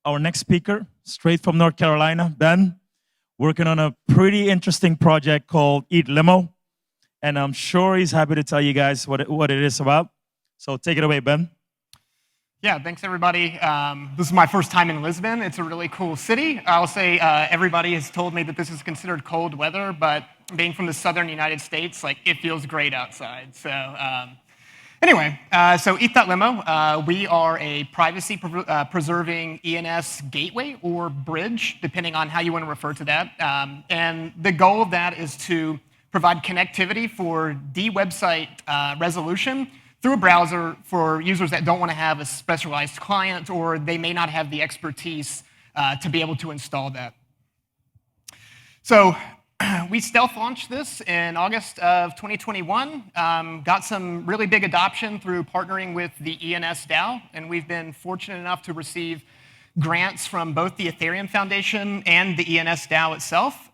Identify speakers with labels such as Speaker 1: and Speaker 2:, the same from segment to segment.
Speaker 1: our next speaker, straight from North Carolina, Ben, working on a pretty interesting project called ETH.LIMO. And I'm sure he's happy to tell you guys what it is about. So take it away, Ben.
Speaker 2: Yeah, thanks everybody. This is my first time in Lisbon. It's a really cool city. I'll say everybody has told me that this is considered cold weather, but being from the southern United States, like it feels great outside. So anyway, so ETH.LIMO, we are a privacy preserving ENS gateway or bridge, depending on how you want to refer to that. And the goal of that is to provide connectivity for website resolution through a browser for users that don't want to have a specialized client, or they may not have the expertise to be able to install that. So we stealth launched this in August of 2021, got some really big adoption through partnering with the ENS DAO, and we've been fortunate enough to receive grants from both the Ethereum Foundation and the ENS DAO itself.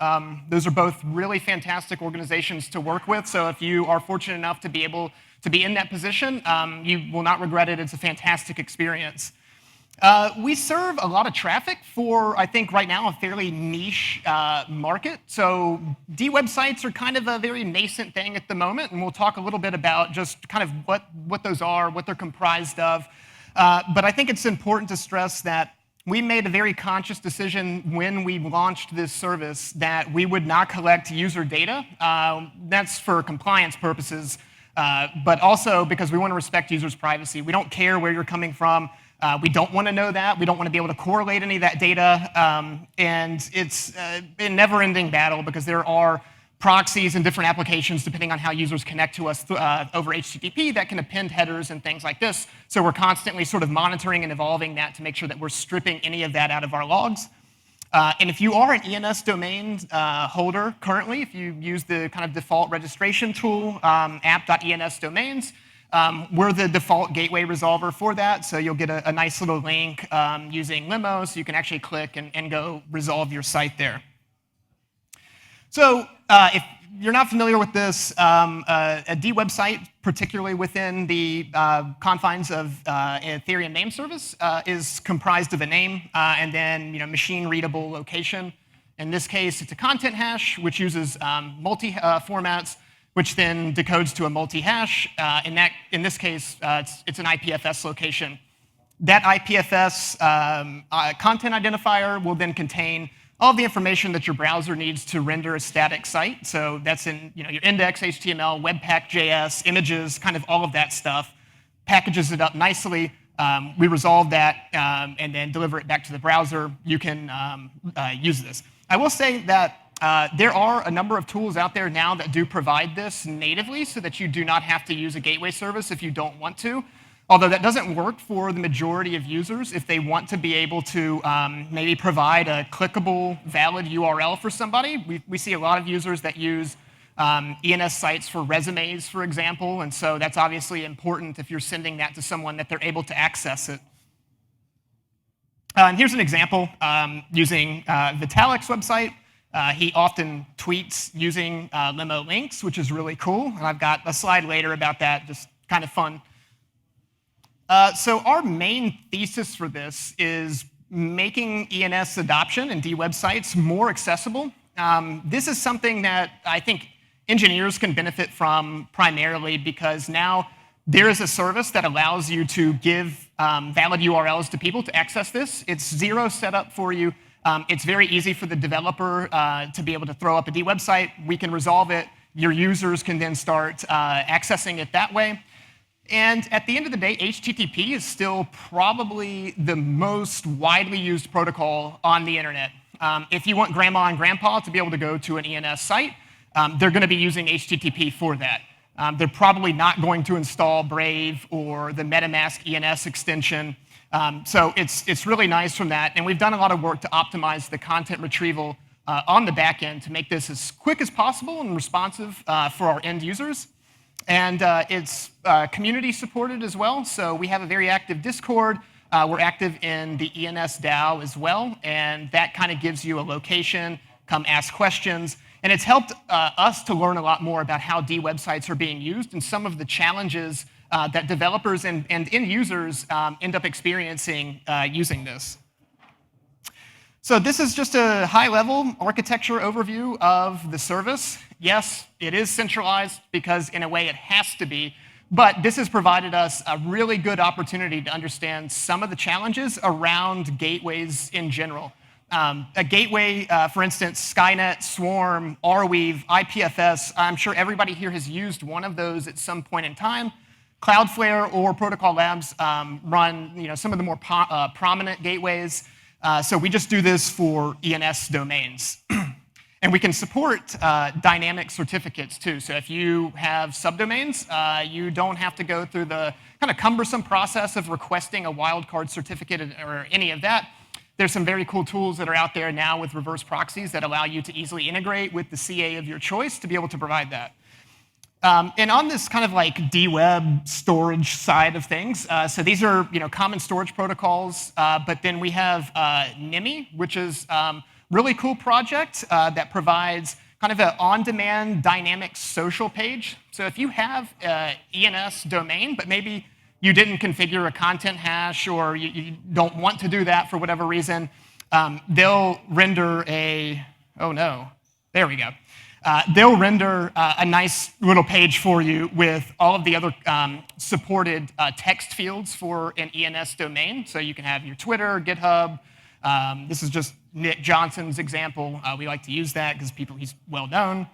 Speaker 2: Those are both really fantastic organizations to work with, so if you are fortunate enough to be able to be in that position, you will not regret it. It's a fantastic experience. We serve a lot of traffic for, I think, right now, a fairly niche market. So websites are kind of a very nascent thing at the moment, and we'll talk a little bit about just kind of what those are, what they're comprised of. But I think it's important to stress that we made a very conscious decision when we launched this service that we would not collect user data. That's for compliance purposes. But also because we want to respect users' privacy. We don't care where you're coming from. We don't want to know that. We don't want to be able to correlate any of that data. And it's a never-ending battle because there are proxies and different applications depending on how users connect to us over HTTP that can append headers and things like this. So we're constantly sort of monitoring and evolving that to make sure that we're stripping any of that out of our logs. And if you are an ENS domain holder currently, if you use the kind of default registration tool, app.ens domains, we're the default gateway resolver for that. So you'll get a nice little link using Limo, so you can actually click and go resolve your site there. So if you're not familiar with this, a website, particularly within the confines of an Ethereum name service, is comprised of a name and then machine-readable location. In this case, it's a content hash, which uses multi-formats, which then decodes to a multi-hash. In this case, it's an IPFS location. That IPFS content identifier will then contain all of the information that your browser needs to render a static site. So that's in your index, HTML, Webpack.js, images, kind of all of that stuff. Packages it up nicely. We resolve that and then deliver it back to the browser. You can use this. I will say that there are a number of tools out there now that do provide this natively so that you do not have to use a gateway service if you don't want to. Although that doesn't work for the majority of users. If they want to be able to maybe provide a clickable, valid URL for somebody, we see a lot of users that use ENS sites for resumes, for example, and so that's obviously important if you're sending that to someone that they're able to access it. And here's an example using Vitalik's website. He often tweets using Limo links, which is really cool, and I've got a slide later about that, just kind of fun. So our main thesis for this is making ENS adoption and websites more accessible. This is something that I think engineers can benefit from primarily because now there is a service that allows you to give valid URLs to people to access this. It's zero setup for you. It's very easy for the developer to be able to throw up a website. We can resolve it. Your users can then start accessing it that way. And at the end of the day, HTTP is still probably the most widely used protocol on the internet. If you want grandma and grandpa to be able to go to an ENS site, they're going to be using HTTP for that. They're probably not going to install Brave or the MetaMask ENS extension. So it's really nice from that. And we've done a lot of work to optimize the content retrieval on the back end to make this as quick as possible and responsive for our end users. And it's community supported as well. So we have a very active Discord. We're active in the ENS DAO as well. And that kind of gives you a location, come ask questions. And it's helped us to learn a lot more about how websites are being used and some of the challenges that developers and end users end up experiencing using this. So this is just a high-level architecture overview of the service. Yes, it is centralized because in a way it has to be, but this has provided us a really good opportunity to understand some of the challenges around gateways in general. A gateway, for instance, Skynet, Swarm, Arweave, IPFS, I'm sure everybody here has used one of those at some point in time. Cloudflare or Protocol Labs run some of the more prominent gateways. So we just do this for ENS domains. And we can support dynamic certificates too. So if you have subdomains, you don't have to go through the kind of cumbersome process of requesting a wildcard certificate or any of that. There's some very cool tools that are out there now with reverse proxies that allow you to easily integrate with the CA of your choice to be able to provide that. And on this kind of like DWeb storage side of things, so these are common storage protocols, but then we have NIMI, which is really cool project that provides kind of an on-demand dynamic social page. So if you have an ENS domain, but maybe you didn't configure a content hash or you don't want to do that for whatever reason, they'll render there we go. They'll render a nice little page for you with all of the other supported text fields for an ENS domain. So you can have your Twitter, GitHub. This is just Nick Johnson's example. We like to use that because he's well known.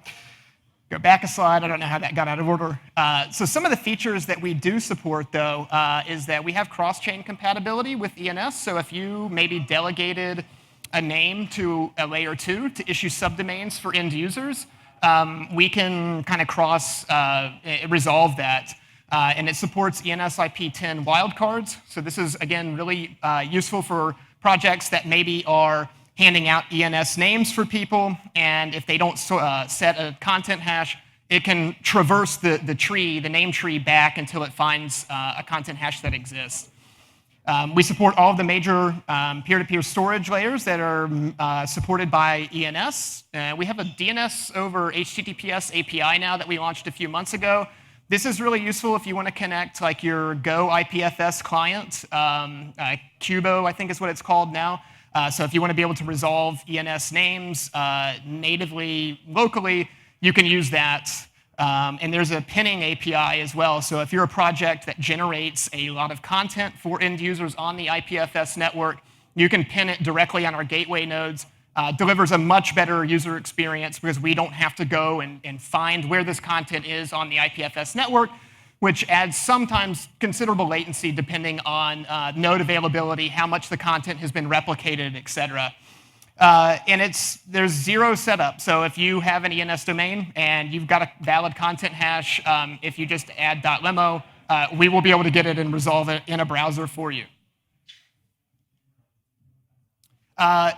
Speaker 2: Go back a slide. I don't know how that got out of order. So some of the features that we do support, though, is that we have cross-chain compatibility with ENS. So if you maybe delegated a name to a layer 2 to issue subdomains for end users, we can kind of resolve that. And it supports ENS IP10 wildcards. So this is, again, really useful for projects that maybe are handing out ENS names for people, and if they don't set a content hash, it can traverse the name tree back until it finds a content hash that exists. We support all of the major peer-to-peer storage layers that are supported by ENS. We have a DNS over HTTPS API now that we launched a few months ago. This is really useful if you want to connect like your Go IPFS client. Cubo, I think is what it's called now. So if you want to be able to resolve ENS names natively, locally, you can use that. And there's a pinning API as well. So if you're a project that generates a lot of content for end users on the IPFS network, you can pin it directly on our gateway nodes. Delivers a much better user experience because we don't have to go and find where this content is on the IPFS network, which adds sometimes considerable latency depending on node availability, how much the content has been replicated, et cetera. And there's zero setup. So if you have an ENS domain and you've got a valid content hash, if you just add .limo, we will be able to get it and resolve it in a browser for you.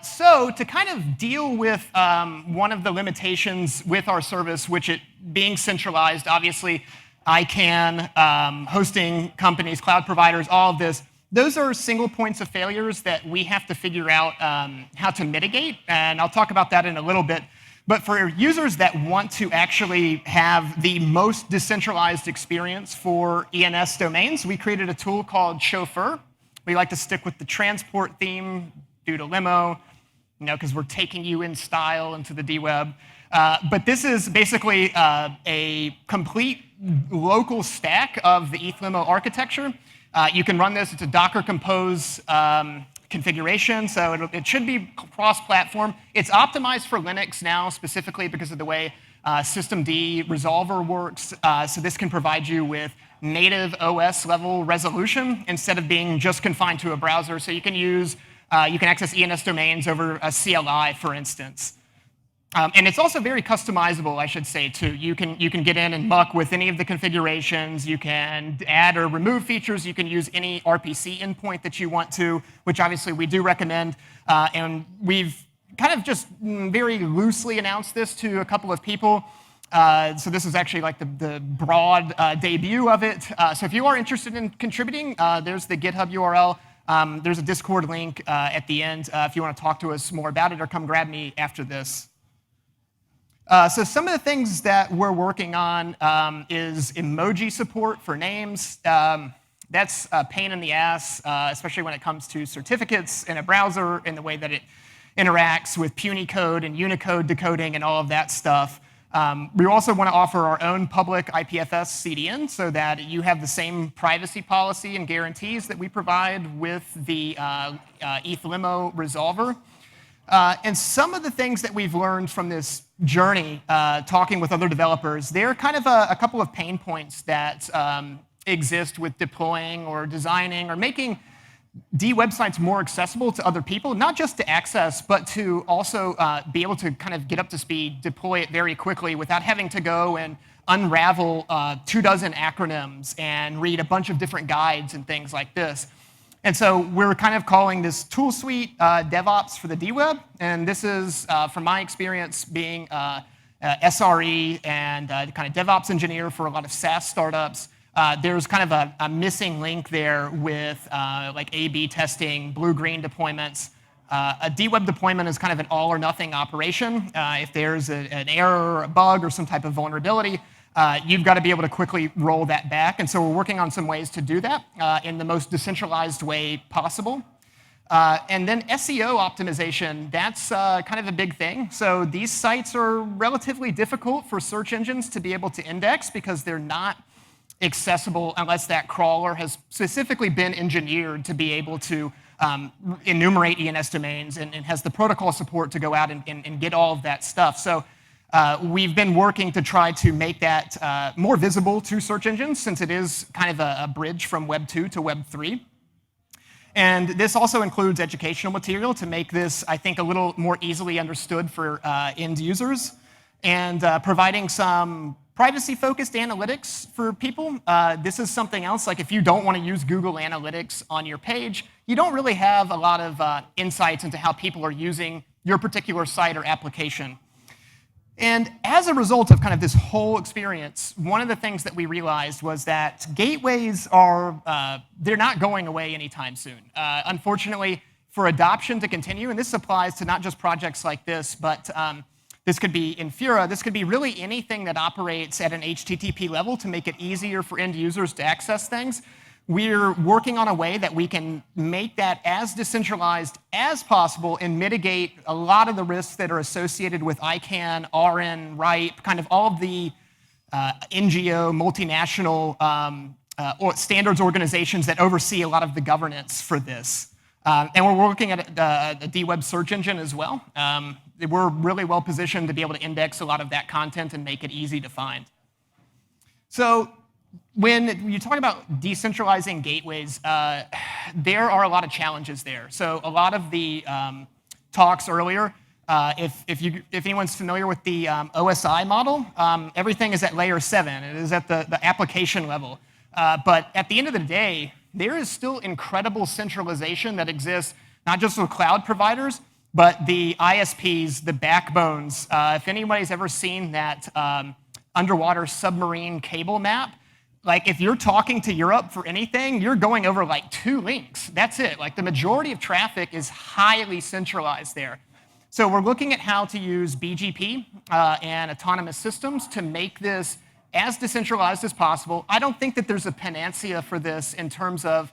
Speaker 2: So to kind of deal with one of the limitations with our service, which it being centralized, obviously ICANN, hosting companies, cloud providers, all of this, those are single points of failures that we have to figure out how to mitigate, and I'll talk about that in a little bit. But for users that want to actually have the most decentralized experience for ENS domains, we created a tool called Chauffeur. We like to stick with the transport theme due to limo, because we're taking you in style into the DWeb. But this is basically a complete local stack of the ETH.LIMO architecture. You can run this. It's a Docker Compose configuration, so it should be cross-platform. It's optimized for Linux now, specifically because of the way systemd resolver works. So this can provide you with native OS-level resolution instead of being just confined to a browser. So you can access ENS domains over a CLI, for instance. And it's also very customizable, I should say, too. You can get in and muck with any of the configurations. You can add or remove features. You can use any RPC endpoint that you want to, which obviously we do recommend. And we've kind of just very loosely announced this to a couple of people. So this is actually like the broad debut of it. So if you are interested in contributing, there's the GitHub URL. There's a Discord link at the end if you want to talk to us more about it, or come grab me after this. So some of the things that we're working on is emoji support for names. That's a pain in the ass, especially when it comes to certificates in a browser and the way that interacts with puny code and Unicode decoding and all of that stuff. We also want to offer our own public IPFS CDN so that you have the same privacy policy and guarantees that we provide with the ETH.LIMO resolver. And some of the things that we've learned from this journey, talking with other developers, there are kind of a couple of pain points that exist with deploying or designing or making D websites more accessible to other people, not just to access, but to also be able to kind of get up to speed, deploy it very quickly without having to go and unravel 24 acronyms and read a bunch of different guides and things like this. And so we're kind of calling this tool suite DevOps for the D-Web. And this is, from my experience, being SRE and kind of DevOps engineer for a lot of SaaS startups. There's kind of a missing link there with like A/B testing, blue-green deployments. A D-Web deployment is kind of an all-or-nothing operation. If there's an error or a bug or some type of vulnerability, you've got to be able to quickly roll that back. And so we're working on some ways to do that in the most decentralized way possible. And then SEO optimization, that's kind of a big thing. So these sites are relatively difficult for search engines to be able to index because they're not accessible unless that crawler has specifically been engineered to be able to enumerate ENS domains and has the protocol support to go out and get all of that stuff. So we've been working to try to make that more visible to search engines since it is kind of a bridge from Web 2 to Web 3. And this also includes educational material to make this, I think, a little more easily understood for end users and providing some privacy-focused analytics for people. This is something else, like if you don't want to use Google Analytics on your page, you don't really have a lot of insights into how people are using your particular site or application. And as a result of kind of this whole experience, one of the things that we realized was that gateways are, they're not going away anytime soon. Unfortunately, for adoption to continue, and this applies to not just projects like this, but this could be Infura. This could be really anything that operates at an HTTP level to make it easier for end users to access things. We're working on a way that we can make that as decentralized as possible and mitigate a lot of the risks that are associated with ICANN, RN, RIPE, kind of all of the NGO, multinational or standards organizations that oversee a lot of the governance for this. And we're working at the D-Web search engine as well. We're really well positioned to be able to index a lot of that content and make it easy to find. So when you talk about decentralizing gateways, there are a lot of challenges there. So a lot of the talks earlier, if anyone's familiar with the OSI model, everything is at layer 7. It is at the application level. But at the end of the day, there is still incredible centralization that exists, not just with cloud providers, but the ISPs, the backbones. If anybody's ever seen that underwater submarine cable map, like if you're talking to Europe for anything, you're going over like 2 links. That's it. Like the majority of traffic is highly centralized there. So we're looking at how to use BGP and autonomous systems to make this as decentralized as possible. I don't think that there's a panacea for this in terms of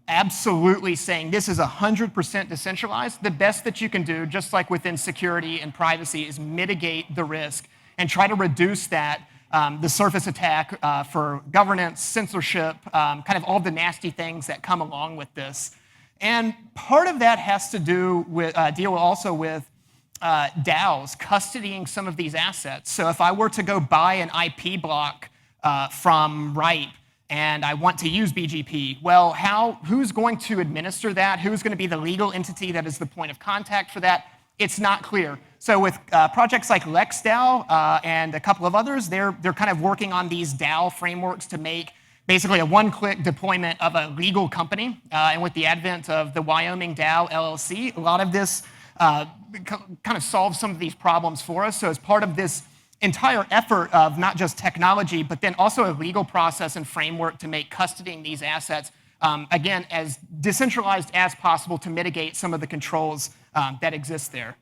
Speaker 2: absolutely saying this is 100% decentralized. The best that you can do, just like within security and privacy, is mitigate the risk and try to reduce that, the surface attack for governance, censorship, kind of all the nasty things that come along with this. And part of that has to do with, deal also with DAOs custodying some of these assets. So if I were to go buy an IP block from RIPE, and I want to use BGP, well, who's going to administer that? Who's going to be the legal entity that is the point of contact for that? It's not clear. So with projects like LexDAO and a couple of others, they're kind of working on these DAO frameworks to make basically a one-click deployment of a legal company. And with the advent of the Wyoming DAO LLC, a lot of this kind of solves some of these problems for us. So as part of this entire effort of not just technology, but then also a legal process and framework to make custodying these assets, again, as decentralized as possible to mitigate some of the controls that exist there.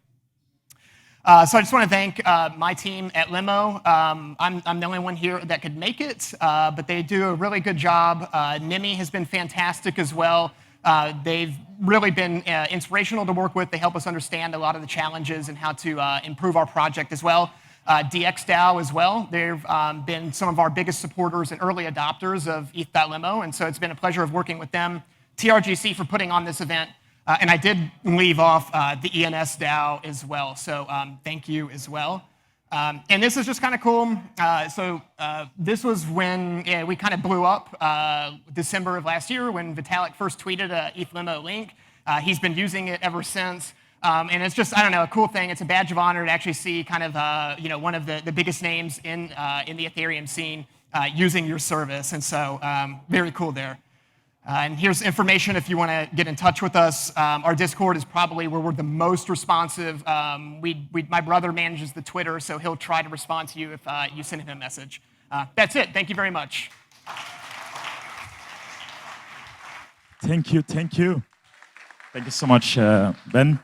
Speaker 2: So I just want to thank my team at Limo. I'm the only one here that could make it, but they do a really good job. Nimi has been fantastic as well. They've really been inspirational to work with. They help us understand a lot of the challenges and how to improve our project as well. DXDAO as well. They've been some of our biggest supporters and early adopters of ETH.LIMO, and so it's been a pleasure of working with them. TRGC for putting on this event, and I did leave off the ENS DAO as well, so thank you as well. And this is just kind of cool. This was when we kind of blew up December of last year when Vitalik first tweeted a ETH.LIMO link. He's been using it ever since. And it's just, I don't know, a cool thing. It's a badge of honor to actually see kind of, one of the biggest names in the Ethereum scene using your service. And so very cool there. And here's information if you want to get in touch with us. Our Discord is probably where we're the most responsive. My brother manages the Twitter, so he'll try to respond to you if you send him a message. That's it. Thank you very much.
Speaker 1: Thank you. Thank you so much, Ben.